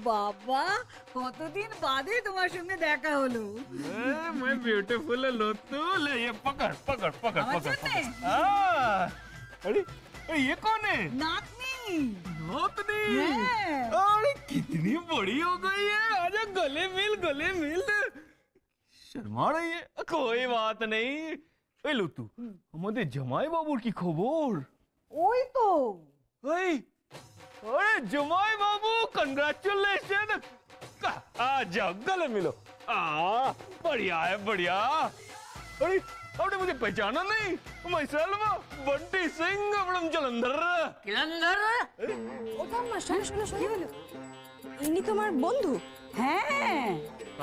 বাবা, কতদিন বাদে তোমার সঙ্গে দেখা হলো। मैं ब्यूटीफुल लुत्तू ले ये पकड़ पकड़ पकड़ पकड़ पकड़। अरे ये कौन है? नातनी। नातनी। हैं। अरे कितनी बड़ी हो गई है। आजा गले मिल गले मिल। शर्मा रही है। कोई बात नहीं। ए लुत्तू, हमारे जमाई बाबूर की खबर। ওই তো। ओए, अरे जमाई बाबू कंग्रेचुलेशन। आजा गले मिलो। बढ़िया है बढ़िया। अरे आपने मुझे पहचाना नहीं? मैं सलमा बंटी सिंह फ्रॉम जलंधर। ও ঠাম্মা, শোনো শোনো শোনো, কি হলো? ইনি তোমার বন্ধু? হ্যাঁ।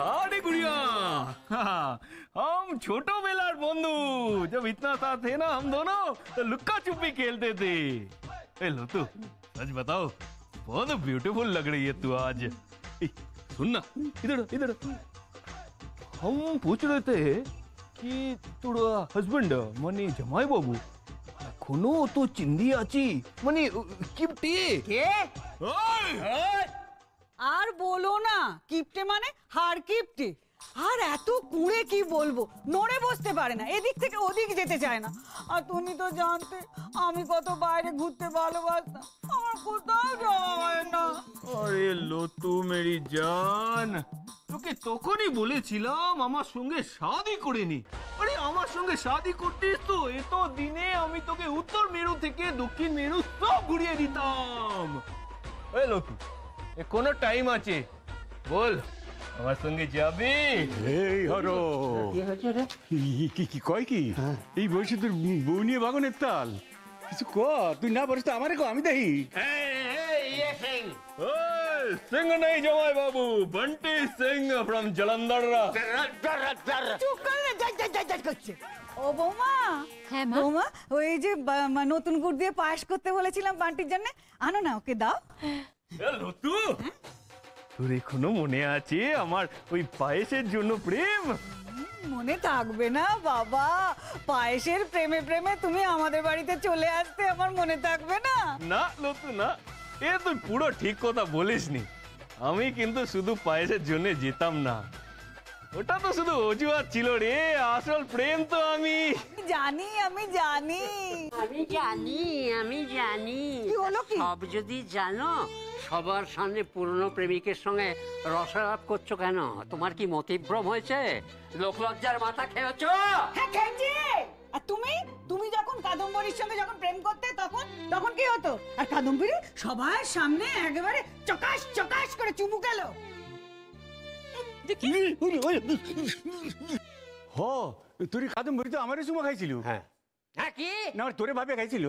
अरे गुड़िया, हम छोटो बेलार बंधु। जब इतना साथ थे ना हम दोनों, तो लुक्का छुपी खेलते थे। ए लो तू, सच बताओ, बहुत ब्यूटीफुल लग रही है तू आज। सुन ना, इधर इधर। हम पूछ रहे थे कि তোরা হাজবেন্ড মানে জামাই বাবু এখনো তো চিন্দি আছি মানে কিপটে কে? আর বলো না, কিপটে মানে হাড় কিপটে। আর এত কুঁড়ে কি বলবো, নড়ে বসতে পারে না, এদিক থেকে ওদিক যেতে চায় না। আর তুমি তো জানতে আমি কত বাইরে ঘুরতে ভালোবাসতাম, আমার কোথাও যাওয়া হয় না। আরে লতু মেরি জান, তোকে তখনই বলেছিলাম আমার সঙ্গে শাদি করে নি। আরে আমার সঙ্গে শাদি করতিস তো এত দিনে আমি তোকে উত্তর মেরু থেকে দক্ষিণ মেরু সব ঘুরিয়ে দিতাম। এই লতু, এ কোনো টাইম আছে, বল আমার সঙ্গে যাবি? এই হরো কি কয় কি এই বয়সে তোর বউ নিয়ে বাগনের তাল? কিছু ক, তুই না পারিস তো আমারে ক, আমি দেখি। सिंह नहीं जमाई बाबू, बंटी सिंह फ्रॉम जलंधर। চুপ করে না, যাই যাই যাই যাই করছে। ও বৌমা। হ্যাঁ মা। বৌমা, ওই যে নতুন গুড় দিয়ে পায়েস করতে বলেছিলাম বান্টির জন্য, আনো না, ওকে দাও। লতু, তোর এখনো মনে আছে আমার ওই পায়েসের জন্য প্রেম? মনে থাকবে না বাবা, পায়েসের প্রেমে প্রেমে তুমি আমাদের বাড়িতে চলে আসতে আমার মনে থাকবে না? না লতু না, এ তুই পুরো ঠিক কথা বলিসনি। আমি কিন্তু শুধু পায়েসের জন্য যেতাম না, ওটা তো শুধু অজুহাত ছিল রে, আসল প্রেম তো আমি জানি, আমি জানি। আমি জানি কি হলো কি? সব যদি জানো, সবার সামনে পুরনো প্রেমিকের সঙ্গে রসালাপ করছো কেন? তোমার কি মতিভ্রম হয়েছে? লোকলজ্জার মাথা খেয়েছো? হ্যাঁ খেয়েছি। আর তুমি তুমি যখন কাদম্বরীর সঙ্গে যখন প্রেম করতে তখন তখন কি হতো? আর কাদম্বরী সবার সামনে একেবারে চকাশ চকাশ করে চুমু গেল। হ, তোর কাদম্বরি তো আমারই চুমা খাইছিল। হ্যাঁ কি না, তোরে ভাবে খাইছিল।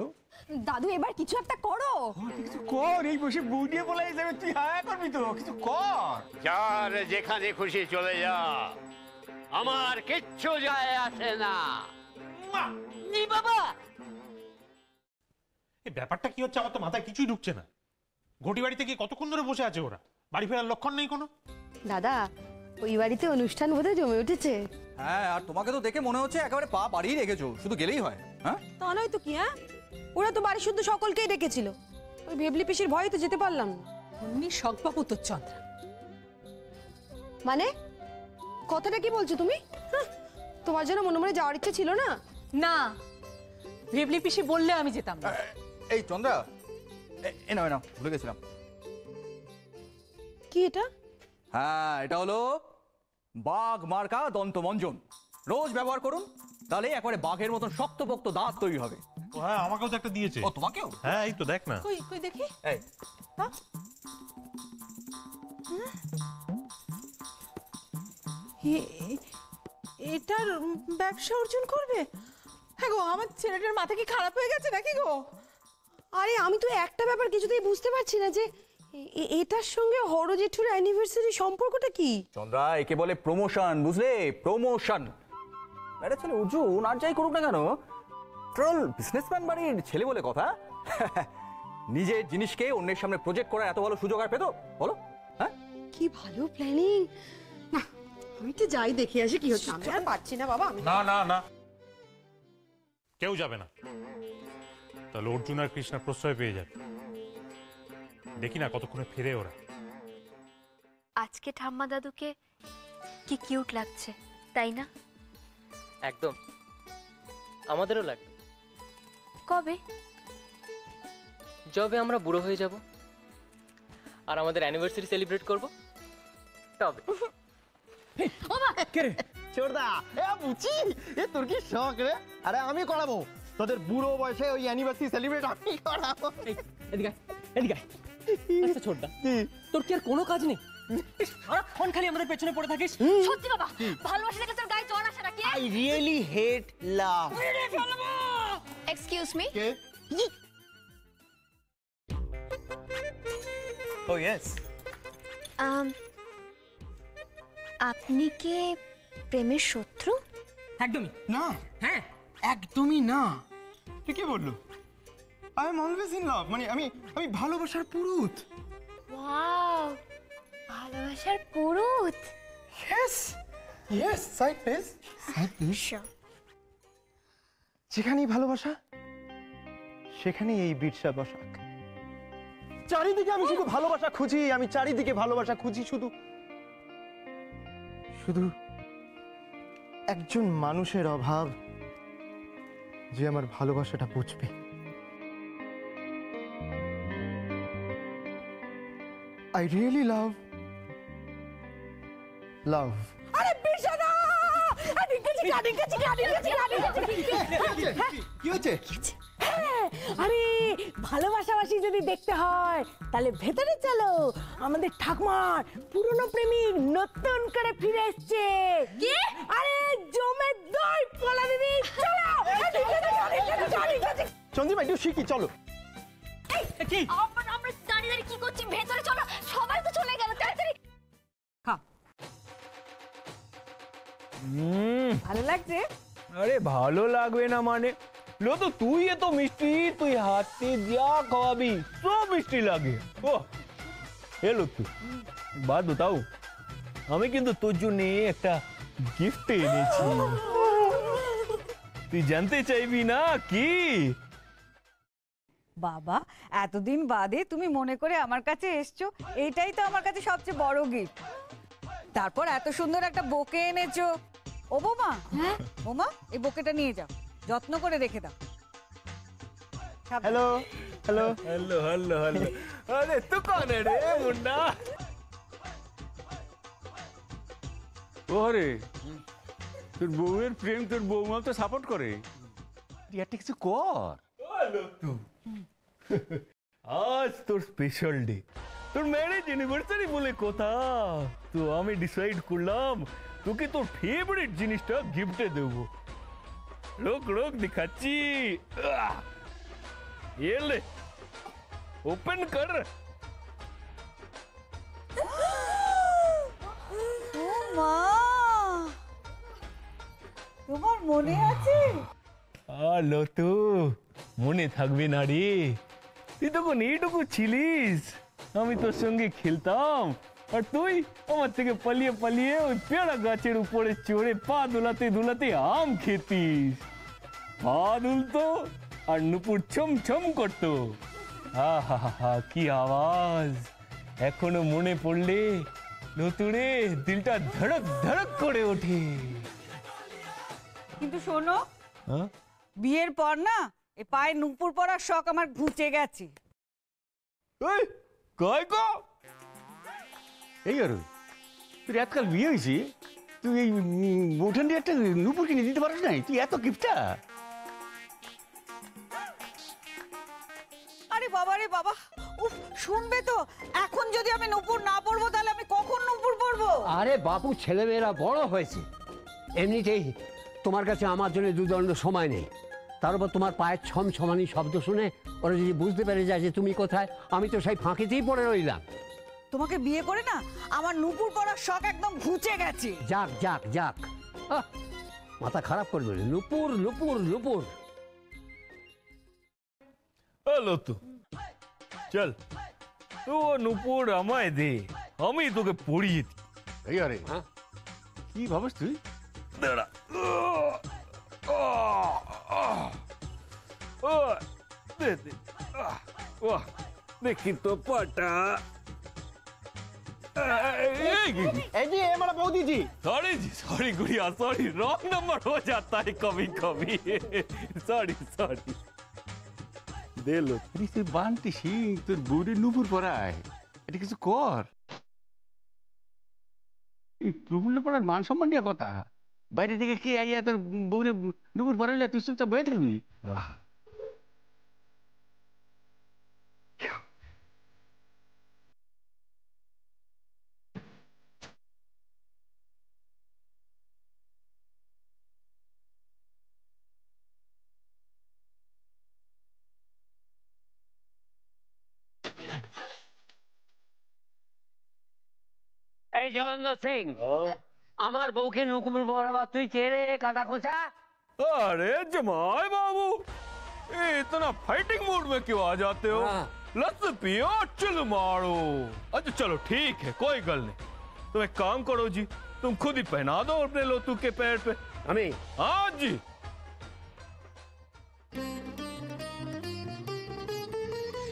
দাদু, এবার কিছু একটা করো। কিছু কর, এই বসে বউ নিয়ে বলাই যাবে, তুই হায়া করবি তো, কিছু কর। যার যেখানে খুশি চলে যা, আমার কিচ্ছু যায় আসে না। নি বাবা, এই ব্যাপারটা কি হচ্ছে আমার তো মাথায় কিছুই ঢুকছে না। ঘটি বাড়িতে কি কতক্ষণ ধরে বসে আছে ওরা? বাড়ি ফেরার লক্ষণ নেই কোনো। দাদা, ওই বাড়িতে অনুষ্ঠান বোধহয় জমে উঠেছে। হ্যাঁ, আর তোমাকে তো দেখে মনে হচ্ছে একেবারে পা বাড়িয়ে রেখেছো, শুধু গেলেই হয়। হ্যাঁ, তা নয় তো কি। হ্যাঁ, ওরা তো বাড়ি শুদ্ধ সকলকেই ডেকেছিল, ওই ভেবলি পিসির ভয়ে তো যেতে পারলাম না। এমনি শখবাবু তোর চন্দ্রা। মানে কথাটা কি বলছো তুমি? তোমার জন্য মনে মনে যাওয়ার ইচ্ছা ছিল না? না, ভেবলি পিসি বললে আমি যেতাম না। এই চন্দ্রা, এ নাও ভুলে গেছিলাম। কি এটা? হ্যাঁ, এটা হলো বাঘ মার্কা দন্তমঞ্জন। রোজ ব্যবহার করুন, তাহলে একেবারে বাঘের মতন শক্তপোক্ত দাঁত তৈরি হবে। ও হ্যাঁ, আমাকেও তো একটা দিয়েছে। ও, তোমাকেও? হ্যাঁ, এই তো দেখ না। কই কই দেখি। এই এটার ব্যবসা অর্জন করবে? হ্যাঁ গো, আমার ছেলেটার মাথা কি খারাপ হয়ে গেছে নাকি গো? আরে আমি তো একটা ব্যাপার কিছুতেই বুঝতে পারছি না যে এটার সঙ্গে হর জেঠুর অ্যানিভার্সারি সম্পর্কটা কি? চন্দ্রা, একে বলে প্রমোশন, বুঝলে? প্রমোশন। আরে ছেলে অর্জুন আর যাই করুক না কেন, ট্রল বিজনেসম্যান বাড়ির ছেলে বলে কথা। নিজের জিনিসকে অন্যের সামনে প্রজেক্ট করার এত ভালো সুযোগ আর পেতো বলো? হ্যাঁ, কি ভালো প্ল্যানিং। না, আমি তো যাই দেখে আসি কি হচ্ছে। আমি আর পারছি না বাবা। আমি না না না, কেউ যাবে না। তাহলে অর্জুন আর কৃষ্ণা প্রশ্রয় পেয়ে যাবে। দেখি না কতক্ষণে ফিরে ওরা। আজকে ঠাম্মা দাদুকে কি কিউট লাগছে, তাই না? একদম, আমাদেরও লাগবে। কবে? যবে আমরা বুড়ো হয়ে যাব আর আমাদের অ্যানিভার্সারি সেলিব্রেট করব তবে। ছোটদা, এ বুঝি এ তোর কি শখ রে? আরে আমি করাবো তোদের বুড়ো বয়সে ওই অ্যানিভার্সারি সেলিব্রেট আমি করাবো। এদিকে এদিকে। আচ্ছা ছোটদা, তোর কি আর কোনো কাজ নেই? সারাক্ষণ খালি আমাদের পেছনে পড়ে থাকিস। সত্যি বাবা, ভালোবাসা দেখলে তোর গায়ে জ্বর আসে নাকি? I really hate love. Excuse me. Oh yes. আপনি কি প্রেমের শত্রু? একদমই না, হ্যাঁ। একদমই না। তুই কি বললো? I am always in love, মানে আমি ভালোবাসার পুরুত। ওয়াও, ভালোবাসার পুরুত। Yes yes, side please, side please. যেখানেই ভালোবাসা সেখানেই এই বিরসা বসাক। চারিদিকে আমি শুধু ভালোবাসা খুঁজি, আমি চারিদিকে ভালোবাসা খুঁজি, শুধু শুধু একজন মানুষের অভাব যে আমার ভালোবাসাটা বুঝবে। I really love love. আরে বিশাদা! কি হচ্ছে? আরে ভালোবাসাবাসি যদি দেখতে হয় তাহলে ভেতরে চলো, আমাদের ঠাকুমার পুরনো প্রেমিক নতুন করে ফিরে এসছে। কি? আরে জমে দই পলা দিদি, চলো। চন্দ্রিমা একটু শিখি, চলো। কি? আমরা দাঁড়িয়ে দাঁড়িয়ে কি করছি? ভেতরে চলো, সবাই তো চলে গেল, তাড়াতাড়ি। ভালো লাগছে? আরে ভালো লাগবে না মানে? লতু তুই এত মিষ্টি, তুই হাতে যা খাওয়াবি সব মিষ্টি লাগে। ও এ লতু, বাদ बताओ, আমি কিন্তু তোর জন্য একটা গিফট এনেছি। তুই জানতে চাইবি না কি? বাবা, এতদিন বাদে তুমি মনে করে আমার কাছে এসছো, এইটাই তো আমার কাছে সবচেয়ে বড় গিফট। তারপর এত সুন্দর একটা বোকে এনেছো। ও বোমা, বোমা এই বোকেটা নিয়ে যাও, যত্ন করে রেখে দাও। Hello hello hello hello hello. আরে তুই কোন রে মুন্ডা? ওরে তোর বউয়ের প্রেম তোর বৌমা তো সাপোর্ট করে, তুই একটা কিছু কর। আজ তোর স্পেশাল ডে, তোর ম্যারেজ অ্যানিভার্সারি বলে কথা। তো আমি ডিসাইড করলাম তোকে তোর ফেভারিট জিনিসটা গিফটে দেবো। রোক রোক দেখাচ্ছি। এলে ওপেন কর। ও মা, তোমার মনে আছে? লতু, মনে থাকবে না রে? তুই তখন এইটুকু ছিলিস, আমি তোর সঙ্গে খেলতাম আর তুই আমার থেকে পালিয়ে পালিয়ে ওই পেয়ারা গাছের উপরে চড়ে পা দুলাতে দুলাতে আম খেতিস। পা দুলতো আর নুপুর ছম ছম করতো। আহা কি আওয়াজ! এখনো মনে পড়লে লতুরে দিলটা ধড়ক ধড়ক করে ওঠে। কিন্তু শোনো, হ্যাঁ? বিয়ের পর না এ পায়ে নুপুর পরার শখ আমার ঘুচে গেছে। এই কয় গো? এই আর তোর এতকাল বিয়ে হয়েছে, তুই এই বৌঠান দিয়ে একটা নুপুর কিনে দিতে পারিস নাই? তুই এত গিফটটা? আরে বাবা রে বাবা, উফ, শুনবে তো, এখন যদি আমি নুপুর না পরবো তাহলে আমি কখন নুপুর পরবো? আরে বাপু, ছেলেমেয়েরা বড় হয়েছে, এমনিতেই তোমার কাছে আমার জন্য দুদণ্ড সময় নেই। তার উপর তোমার পায়ের ছম ছমানি শব্দ শুনে ওরা যদি বুঝতে পেরে যায় যে তুমি কোথায়, আমি তো সেই ফাঁকিতেই পড়ে রইলাম। তোমাকে বিয়ে করে না আমার নুপুর পরার শখ একদম ঘুচে গেছে। যাক যাক যাক, আহ, মাথা খারাপ করে দিলে। নুপুর নুপুর নুপুর। লতু চল, তো নুপুর আমায় দে, আমি তোকে পড়িয়ে দিই। এই আরে হ্যাঁ? কি ভাবস তুই? দাঁড়া। দে দে। দেখি তো পাটা। এই যে हमारा बौदी जी सॉरी जी, sorry Gudiya, sorry, wrong number हो जाता है कभी कभी। Sorry sorry. দে লত্রিসের বান্টি সিং তোর বউরে নুপুর পরায়, এটা কিছু কর। এই নুপুর পরার মান সম্মান নিয়ে কথা, বাইরে থেকে কে আইয়া তোর বউরে নুপুর পরাইলে তুই চুপচাপ বয়ে থাকবি? এই জগন্নাথ সিং, আমার বউকে নুকুর বরাবর তুই কে রে কাটা খোঁচা? अरे जमाई बाबू, ये इतना फाइटिंग मूड में क्यों आ जाते हो? हाँ। लत पियो, चिल मारो। अच्छा चलो ठीक है, कोई गल नहीं। तुम एक काम करो जी, तुम खुद ही पहना दो अपने लोतू के पैर पे। আমি हाँ जी।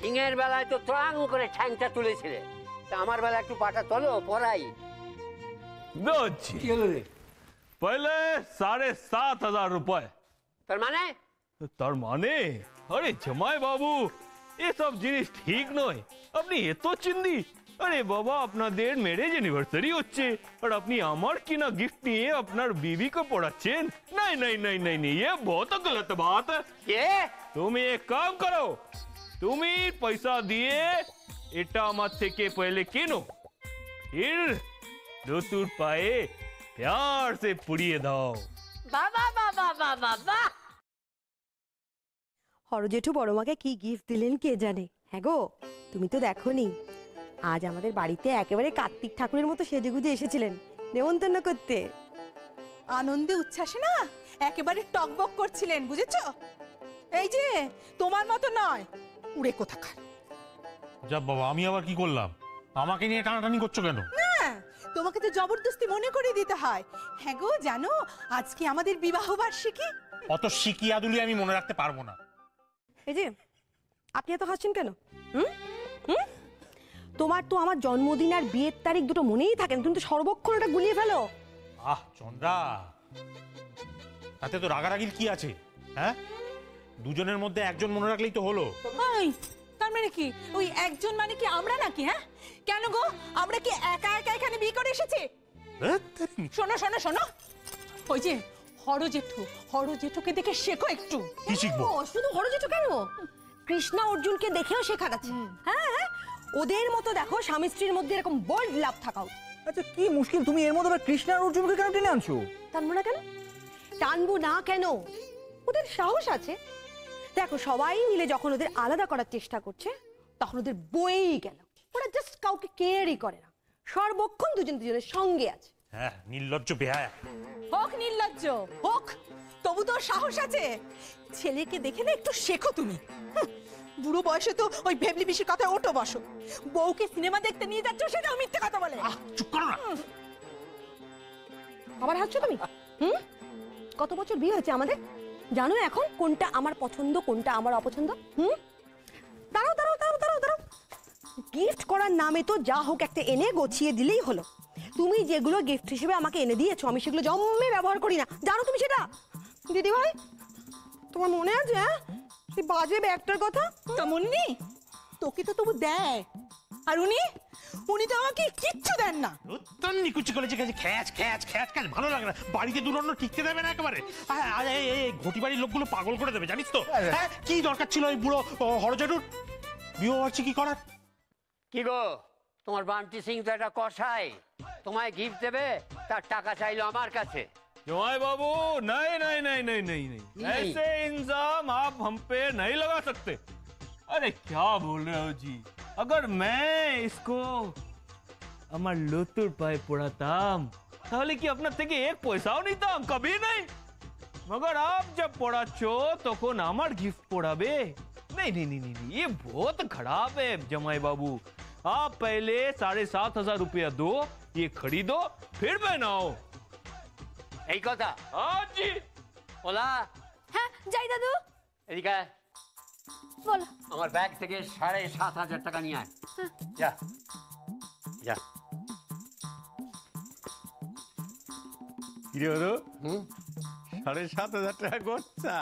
সিংহের বেলায় তো ত্রাং করে ঠ্যাংটা তুলেছিলে, তা আমার বেলা একটু পাটা তোলো পরাই। दो जी। কি হলো রে? पहले 7,500 रुपए। তার মানে তার মানে আরে জামাই বাবু, এসব জিনিস ঠিক নয়। আপনি এত চিন্দি, আরে বাবা আপনাদের ম্যারেজ অ্যানিভার্সারি হচ্ছে আর আপনি আমার কিনা গিফট নিয়ে আপনার বিবিকে পড়াচ্ছেন? নাই নাই নাই নাই নাই, ये बहुत गलत बात है। কে? তুমি এক কাম করো, তুমি পয়সা দিয়ে এটা আমার থেকে পহলে কেনো, फिर লতুর পায়ে प्यार से पुड़िए দাও। বাবা বাবা বাবা বাহ! হরজেঠু বড়মাকে কি গিফট দিলেন কে জানে। হ্যাঁ গো, তুমি তো দেখোনি, আজ আমাদের বাড়িতে একেবারে কার্তিক ঠাকুরের মতো সেজেগুজে এসেছিলেন নেমন্তন্ন করতে। আনন্দে উচ্ছ্বাসে না একেবারে টকবক করছিলেন, বুঝেছো? এই যে তোমার মতো নয়, উড়ে কোথাকার। যা বাবা, আমি আবার কি করলাম? আমাকে নিয়ে টানাটানি করছো কেন? না, তোমাকে তো জবরদস্তি মনে করে দিতে হয়। হ্যাঁ গো, জানো আজকে আমাদের বিবাহ বার্ষিকী। অত শিকি আদুলি আমি মনে রাখতে পারবো না। এই যে আপনি এত হাসছেন কেন? হুম হুম তোমার তো আমার জন্মদিন আর বিয়ের তারিখ দুটো মনেই থাকে না, তুমি তো সর্বক্ষণ ওটা গুলিয়ে ফেলো। আহ চন্দ্রা, তাতে তো রাগারাগির কি আছে? হ্যাঁ, দুজনের মধ্যে একজন মনে রাখলেই তো হলো। ওই তার মানে কি ওই একজন মানে কি আমরা নাকি? হ্যাঁ কেন গো, আমরা কি একা একা এখানে বিয়ে করে এসেছি? শোনো শোনো শোনো, ওই যে হরজেঠুকে দেখে শেখো একটু। কি শিখবো? ও, শুধু হরজেঠু কেন, কৃষ্ণা অর্জুনকে দেখেও শেখা গেছে। হ্যাঁ হ্যাঁ, ওদের মতো দেখো স্বামী স্ত্রীর মধ্যে এরকম বোল্ড লাভ থাকা উচিত। আচ্ছা কি মুশকিল, তুমি এর মধ্যে আবার কৃষ্ণ আর অর্জুনকে কেন টেনে আনছো? টানবো না কেন? টানবো না কেন? ওদের সাহস আছে। দেখো সবাই মিলে যখন ওদের আলাদা করার চেষ্টা করছে তখন ওদের বয়েই গেল। ওরা জাস্ট কাউকে কেয়ারই করে না, সর্বক্ষণ দুজন দুজনের সঙ্গে আছে। হ্যাঁ, নির্লজ্জ বেহায়া। হোক নির্লজ্জ হোক, তবু তো সাহস আছে। ছেলেকে দেখে না একটু শেখো তুমি। বুড়ো বয়সে তো ওই ভেবলি বিশির কথা ওঠো বসো, বউকে সিনেমা দেখতে নিয়ে যাচ্ছ সেটাও মিথ্যে কথা বলে। চুপ করো না। আবার হাসছো তুমি? হুম, কত বছর বিয়ে হয়েছে আমাদের, জানো এখন কোনটা আমার পছন্দ কোনটা আমার অপছন্দ? হুম, দাঁড়াও দাঁড়াও দাঁড়াও দাঁড়াও দাঁড়াও, গিফট করার নামে তো যা হোক একটা এনে গোছিয়ে দিলেই হলো। তুমি যেগুলো গিফট হিসেবে আমাকে এনে দিয়েছো আমি সেগুলো জম্মে ব্যবহার করি না, জানো তুমি সেটা? দিদি ভাই তোমার মনে আছে? হ্যাঁ, সেই বাজে ব্যাগটার কথা তা মনে নেই? তোকে তো তবু দেয়, আর উনি তো আমাকে কিচ্ছু দেন না। তন্নি কুচি কলেজে গেছে খ্যাচ খ্যাচ খ্যাচ খ্যাচ, ভালো লাগে না। বাড়িতে দুরন্ন টিকতে দেবে না একেবারে। এই ঘটি বাড়ির লোকগুলো পাগল করে দেবে, জানিস তো? হ্যাঁ, কি দরকার ছিল ওই বুড়ো হরজেঠুর বিয়ে হচ্ছে কি করার? কি গো, তোমার বান্টি সিং তো একটা কষাই, তোমায় গিফট দেবে তার টাকা চাইলো আমার কাছে। जमाई बाबू नहीं नहीं नहीं नहीं नहीं नहीं, ऐसे इंजाम आप हम पे नहीं लगा सकते। अरे क्या बोल रहे हो जी, अगर मैं इसको আমার লতুর পায়ে পড়াতাম তাহলে কি আপনার থেকে এক পয়সাও নিতাম? কবি नहीं। मगर आप जब पढ़ाচ্ছো তখন আমার गिफ्ट पढ़ाबे? नहीं नहीं नहीं नहीं, ये बहुत खराब है जमाई बाबू। आप पहले 7,500 रुपया दो, ये खरीदो फिर पहनाओ। এই কথা? हाँ जी। ওলা, হ্যাঁ যাই দাদু। এদিকে আয়। বলো। আমার ব্যাগ থেকে 7,500 টাকা নিয়ে আয়। যা যা। কিরে হলো 7,500 টাকা খরচা।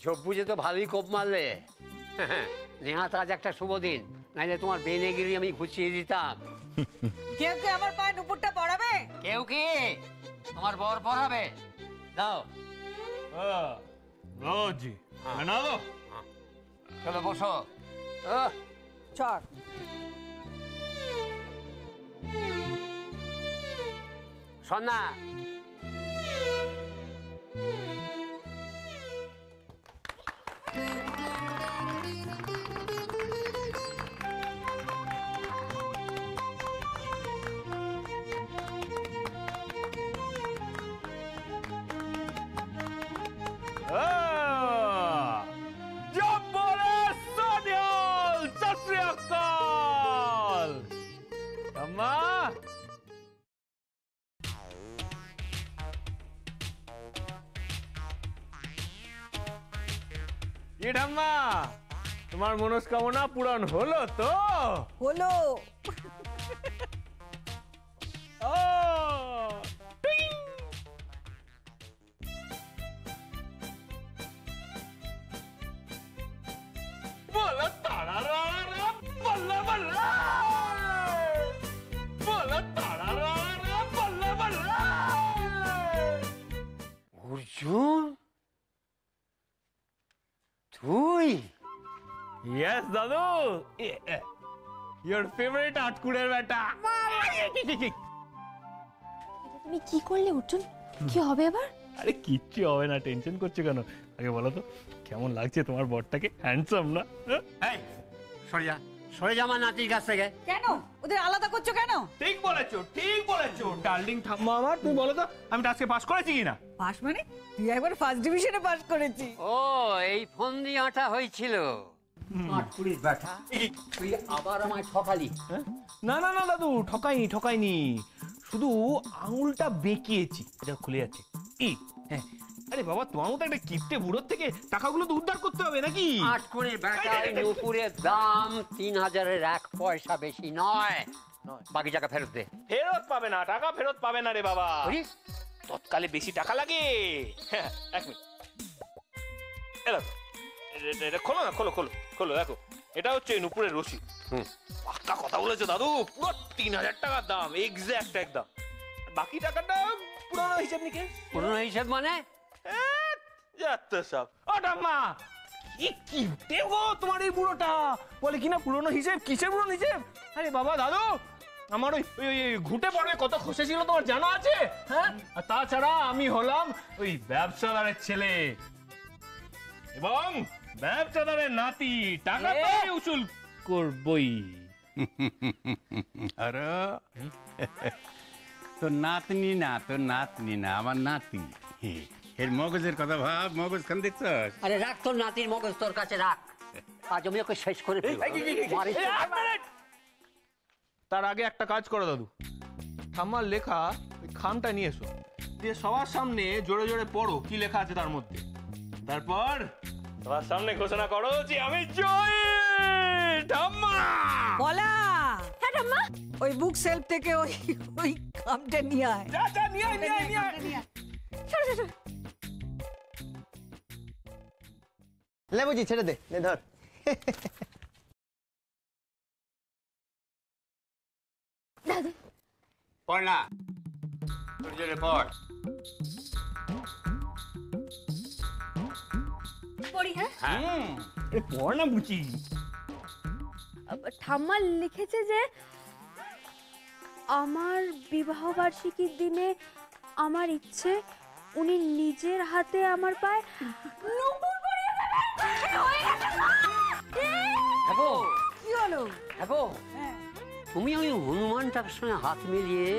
ঝোপ বুঝে তো ভালোই কোপ মারলে। নেহাত আজ একটা শুভ দিন, নাইলে তোমার বেনেগিরি আমি ঘুচিয়ে দিতাম। কেউ কি আমার পায়ে নুপুরটা পড়াবে? কেউ কি তোমার বর পড়াবে? দাও রোজ না দো। চলো বসো। চল। সন্না জব বলে সোনিয়াল সত শ্রী আকাল। আম্মা কি ঠাম্মা, তোমার মনস্কামনা পূরণ হলো তো? হলো। ও টিং। বলো তারারা বল্লা বল্লা, বলো তারারা বল্লা বল্লা। অর্জুন, তুই? Yes, দাদু। Your favorite আটকুড়ের বেটা। তুমি কি করলে অর্জুন? কি হবে এবার? আরে কিচ্ছু হবে না, টেনশন করছো কেন? আগে বলো তো কেমন লাগছে তোমার বরটাকে? হ্যান্ডসাম না? এই সরে যা, সরে যা আমার নাতির কাছ থেকে। কেন ওদের আলাদা করছো কেন? ঠিক বলেছো, ঠিক বলেছো ডার্লিং ঠাম্মা আমার। তুমি বলো তো আমি আজকে পাস করেছি কিনা? পাস মানে তুই একবার ফার্স্ট ডিভিশনে পাস করেছি। ও এই ফোন দিয়ে আটা হয়েছিল। আটকুড়ির ব্যাটা, তুই আবার আমায় ঠকালি। না না না দাদু, ঠকাইনি ঠকাইনি, শুধু আঙুলটা বেঁকিয়েছি, এটা খুলে যাচ্ছে। হ্যাঁ, আরে বাবা তোমার মতো একটা কিপটে বুড়োর থেকে টাকাগুলো তো উদ্ধার করতে হবে নাকি? আটকুড়ির ব্যাটা, নুপুরের দাম 3,000-এর 1 পয়সা বেশি নয়। বাকি টাকা ফেরত দে। ফেরত পাবে না, টাকা ফেরত পাবে না রে বাবা। বুঝলি? তৎকালে বেশি টাকা লাগে। হ্যাঁ, এক মিনিট, এটা খোলো না, খোলো খোলো খোলো, দেখো এটা হচ্ছে নুপুরের রশিদ। পাক্কা কথা বলেছো দাদু, পুরো 3,000 টাকার দাম, এক্স্যাক্ট একদম। বাকি টাকাটা পুরোনো হিসাব নিকে। পুরনো হিসেব মানে? যাচ্ছে সব। ও ঠাম্মা, কি গো তোমার এই বুড়োটা বলে কিনা পুরোনো হিসেব? কিসের পুরোনো হিসেব? আরে বাবা দাদু, আমার ওই ঘুটে পড়বে কত খসে ছিল তোমার জানা আছে? হ্যাঁ, আর তাছাড়া আমি হলাম ওই ব্যবসাদারের ছেলে এবং ব্যবসাদারের নাতি, টাকা তো আমি উসুল করবই। আরে তোর নাতনি না, তোর নাতনি না, আমার নাতি। এর মগজের কথা ভাব, মগজ খান দেখছস? আরে রাখ তোর নাতির মগজ তোর কাছে রাখ, আজ আমি ওকে শেষ করে ফেলবো। তার আগে একটা কাজ করো দাদু, ঠাম্মার লেখা ওই খামটা নিয়ে এসো, দিয়ে সবার সামনে জোরে জোরে পড়ো কি লেখা আছে তার মধ্যে। তারপর সবার সামনে ঘোষণা করো যে আমি জয়ী ঠাম্মা। বলা হ্যাঁ ঠাম্মা, ওই বুক সেলফ থেকে ওই ওই খামটা নিয়ে আয়। যা যা নিয়ে আয়, নিয়ে আয়, নিয়ে আয়। সরো সরো সরো। লে বুঝি ছেড়ে দে, নে ধর। পড় না, জোরে জোরে পড়। পড়ি হ্যাঁ? আরে পড় না বুচি। ঠাম্মা লিখেছে যে আমার বিবাহ বার্ষিকীর দিনে আমার ইচ্ছে উনি নিজের হাতে আমার পায়ে নুপুর পরিয়ে দেবেন। দেখো কি হলো? দেখো, হ্যাঁ। তুমি ওই হনুমানটার সঙ্গে হাত মিলিয়ে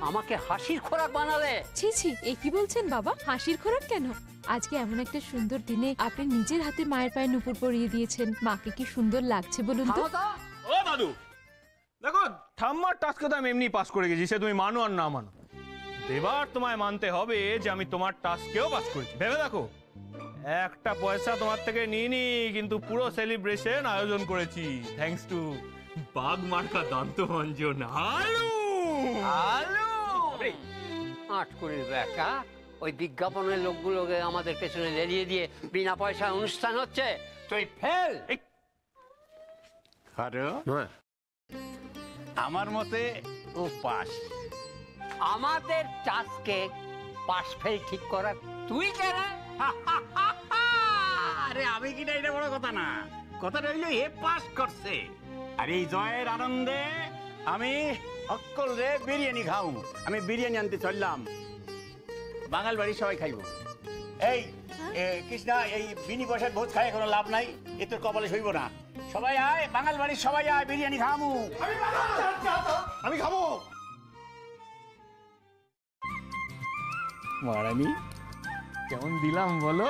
আমাকে হাসির খোরাক বানালে। ছি ছি, এ কি বলছেন বাবা? হাসির খোরাক কেন? আজকে এমন একটা সুন্দর দিনে আপনি নিজের হাতে মায়ের পায়ে নুপুর পরিয়ে দিয়েছেন, মাকে কি সুন্দর লাগছে বলুন তো? ও দাদু দেখো, ঠাম্মার টাস্কে তো আমি এমনি পাস করে গেছি, সে তুমি মানো আর না মানো। এবার তোমায় মানতে হবে যে আমি তোমার টাস্কেও পাস করেছি। ভেবে দেখো, একটা পয়সা তোমার থেকে নিইনি, কিন্তু পুরো সেলিব্রেশন আয়োজন করেছি থ্যাঙ্কস টু বাঘ মার্কা দন্তমঞ্জন আলু আলু আট করে দেখা ওই বিজ্ঞাপনের লোকগুলোকে আমাদের পেছনে লেলিয়ে দিয়ে বিনা পয়সায় অনুষ্ঠান হচ্ছে, তুই ফেল। আরে আমার মতে ও পাস। আমাদের টাস্কে পাস ফেল ঠিক করার তুই কেন? আরে আমি কিনা এটা বড় কথা না, কথা রইল এ পাস করছে। আর এই জয়ের আনন্দে আমি অক্কল রে বিরিয়ানি খাও। আমি বিরিয়ানি আনতে চললাম, বাঙাল বাড়ির সবাই খাইব। এই কৃষ্ণা, এই বিনি পয়সার ভোজ খায় কোনো লাভ নাই, এ তোর কপালে সইব না। সবাই আয়, বাঙাল বাড়ির সবাই আয়, বিরিয়ানি খামু। আমি খাবো। মহারানী কেমন দিলাম বলো?